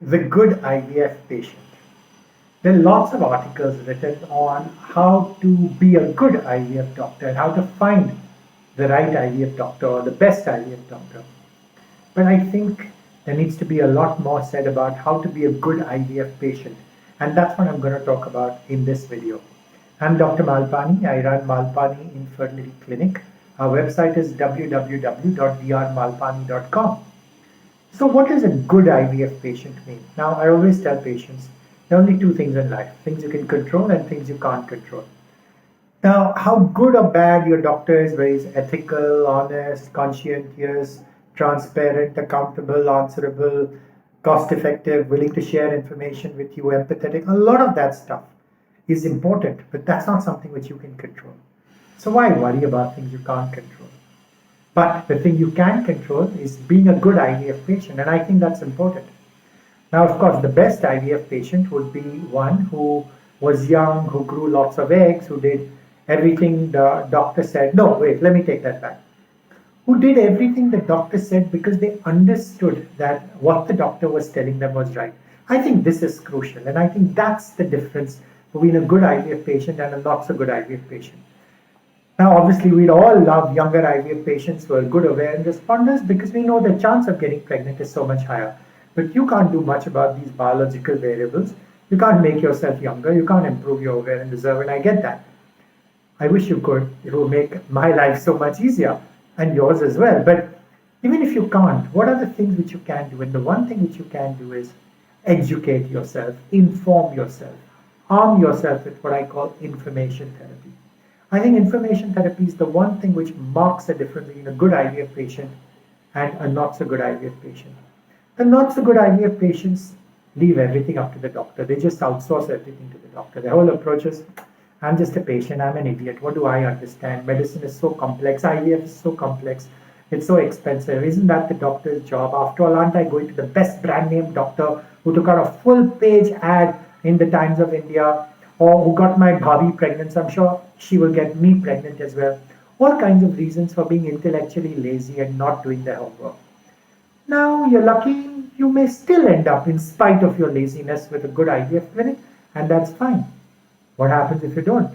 The good IVF patient. There are lots of articles written on how to be a good IVF doctor and how to find the right IVF doctor or the best IVF doctor. But I think there needs to be a lot more said about how to be a good IVF patient. And that's what I'm going to talk about in this video. I'm Dr. Malpani. I run Malpani Infertility Clinic. Our website is www.drmalpani.com. So what does a good IVF patient mean? Now, I always tell patients there are only two things in life, things you can control and things you can't control. Now, how good or bad your doctor is, whether he's ethical, honest, conscientious, transparent, accountable, answerable, cost effective, willing to share information with you, empathetic, a lot of that stuff is important, but that's not something which you can control. So why worry about things you can't control? But the thing you can control is being a good IVF patient, and I think that's important. Now, of course, the best IVF patient would be one who was young, who grew lots of eggs, who did everything the doctor said. No, wait, let me take that back. Who did everything the doctor said because they understood that what the doctor was telling them was right. I think this is crucial, and I think that's the difference between a good IVF patient and a not so good IVF patient. Now, obviously, we'd all love younger IVF patients who are good, aware, and responders because we know the chance of getting pregnant is so much higher. But you can't do much about these biological variables. You can't make yourself younger. You can't improve your aware and reserve, and I get that. I wish you could. It would make my life so much easier, and yours as well. But even if you can't, what are the things which you can do? And the one thing which you can do is educate yourself, inform yourself, arm yourself with what I call information therapy. I think information therapy is the one thing which marks the difference between a good IVF patient and a not so good IVF patient. The not so good IVF patients leave everything up to the doctor. They just outsource everything to the doctor. Their whole approach is, I'm just a patient, I'm an idiot. What do I understand? Medicine is so complex. IVF is so complex. It's so expensive. Isn't that the doctor's job? After all, aren't I going to the best brand name doctor who took out a full page ad in the Times of India, or who got my bhabhi pregnant? So I'm sure she will get me pregnant as well. All kinds of reasons for being intellectually lazy and not doing their homework. Now, you're lucky, you may still end up, in spite of your laziness, with a good IVF clinic, and that's fine. What happens if you don't?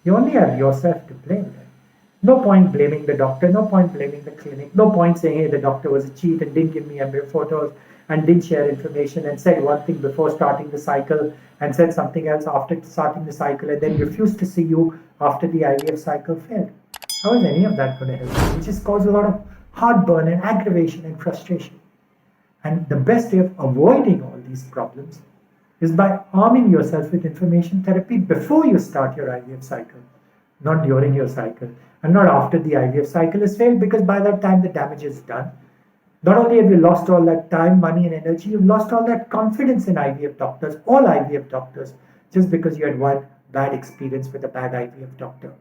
You only have yourself to blame. No point blaming the doctor, no point blaming the clinic, no point saying, hey, the doctor was a cheat and didn't give me embryo photos and didn't share information and said one thing before starting the cycle and said something else after starting the cycle and then refused to see you after the IVF cycle failed. How is any of that going to help you? It just causes a lot of heartburn and aggravation and frustration. And the best way of avoiding all these problems is by arming yourself with information therapy before you start your IVF cycle, not during your cycle, and not after the IVF cycle has failed, because by that time the damage is done. Not only have you lost all that time, money, and energy, you've lost all that confidence in IVF doctors, all IVF doctors, just because you had one bad experience with a bad IVF doctor.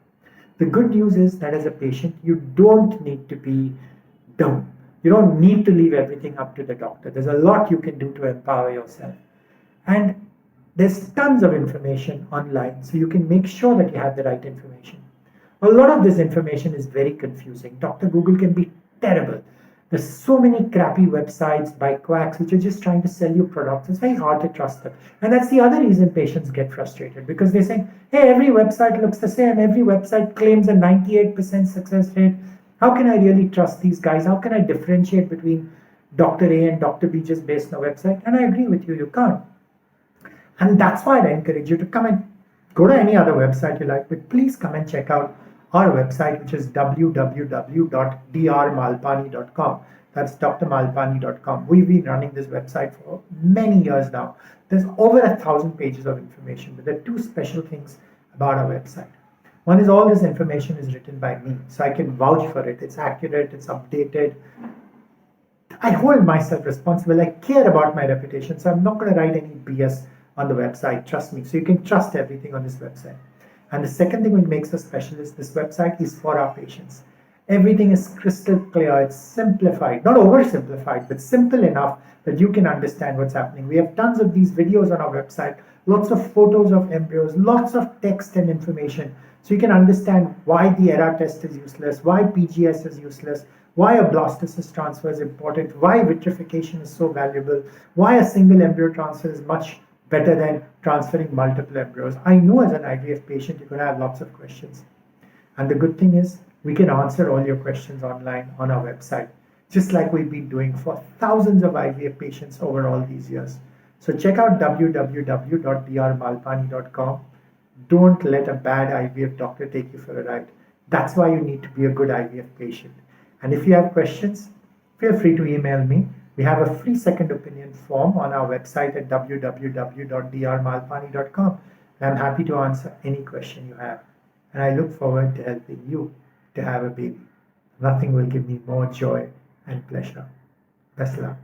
The good news is that as a patient, you don't need to be dumb. You don't need to leave everything up to the doctor. There's a lot you can do to empower yourself. And there's tons of information online, so you can make sure that you have the right information. A lot of this information is very confusing. Dr. Google can be terrible. There's so many crappy websites by quacks which are just trying to sell you products. It's very hard to trust them. And that's the other reason patients get frustrated, because they say, hey, every website looks the same. Every website claims a 98% success rate. How can I really trust these guys? How can I differentiate between Dr. A and Dr. B just based on a website? And I agree with you, you can't. And that's why I encourage you to come and go to any other website you like, but please come and check out our website, which is www.drmalpani.com. That's drmalpani.com. We've been running this website for many years now. There's over 1,000 pages of information, but there are two special things about our website. One is all this information is written by me, so I can vouch for it. It's accurate, it's updated. I hold myself responsible. I care about my reputation, so I'm not going to write any BS on the website, trust me. So you can trust everything on this website. And the second thing which makes us special is this website is for our patients. Everything is crystal clear, it's simplified, not oversimplified, but simple enough that you can understand what's happening. We have tons of these videos on our website, lots of photos of embryos, lots of text and information. So you can understand why the ERA test is useless, why PGS is useless, why a blastocyst transfer is important, why vitrification is so valuable, why a single embryo transfer is much better than transferring multiple embryos. I know as an IVF patient, you're going to have lots of questions. And the good thing is, we can answer all your questions online on our website, just like we've been doing for thousands of IVF patients over all these years. So check out www.drmalpani.com. Don't let a bad IVF doctor take you for a ride. That's why you need to be a good IVF patient. And if you have questions, feel free to email me. We have a free second opinion form on our website at www.drmalpani.com. And I'm happy to answer any question you have. And I look forward to helping you to have a baby. Nothing will give me more joy and pleasure. Best luck.